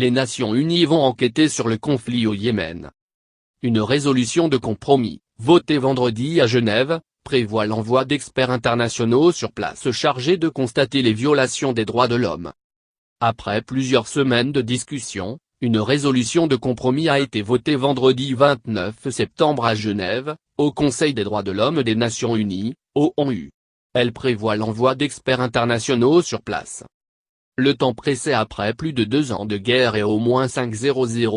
les Nations Unies vont enquêter sur le conflit au Yémen. Une résolution de compromis, votée vendredi à Genève, prévoit l'envoi d'experts internationaux sur place chargés de constater les violations des droits de l'homme. Après plusieurs semaines de discussions, une résolution de compromis a été votée vendredi 29 septembre à Genève, au Conseil des droits de l'homme des Nations Unies, ONU. Elle prévoit l'envoi d'experts internationaux sur place. Le temps pressait après plus de 2 ans de guerre et au moins 5000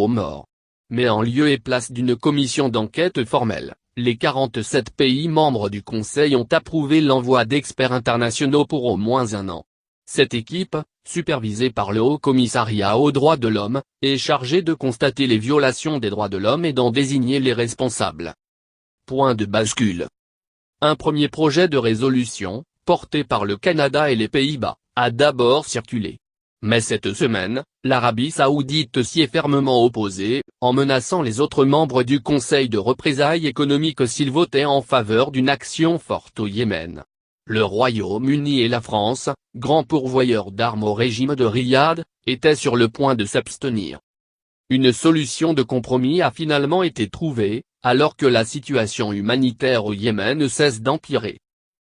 morts. Mais en lieu et place d'une commission d'enquête formelle, les 47 pays membres du Conseil ont approuvé l'envoi d'experts internationaux pour au moins 1 an. Cette équipe, supervisée par le Haut Commissariat aux droits de l'homme, est chargée de constater les violations des droits de l'homme et d'en désigner les responsables. Point de bascule. Un premier projet de résolution, porté par le Canada et les Pays-Bas, a d'abord circulé. Mais cette semaine, l'Arabie Saoudite s'y est fermement opposée, en menaçant les autres membres du Conseil de représailles économiques s'ils votaient en faveur d'une action forte au Yémen. Le Royaume-Uni et la France, grands pourvoyeurs d'armes au régime de Riyad, étaient sur le point de s'abstenir. Une solution de compromis a finalement été trouvée, alors que la situation humanitaire au Yémen ne cesse d'empirer.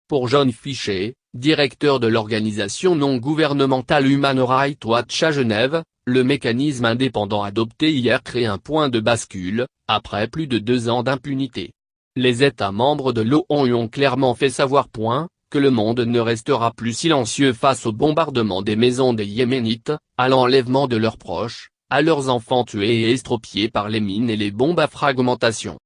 Pour John Fichet, directeur de l'organisation non gouvernementale Human Rights Watch à Genève, le mécanisme indépendant adopté hier crée un point de bascule, après plus de 2 ans d'impunité. Les États membres de l'ONU ont clairement fait savoir que le monde ne restera plus silencieux face au bombardement des maisons des Yéménites, à l'enlèvement de leurs proches, à leurs enfants tués et estropiés par les mines et les bombes à fragmentation.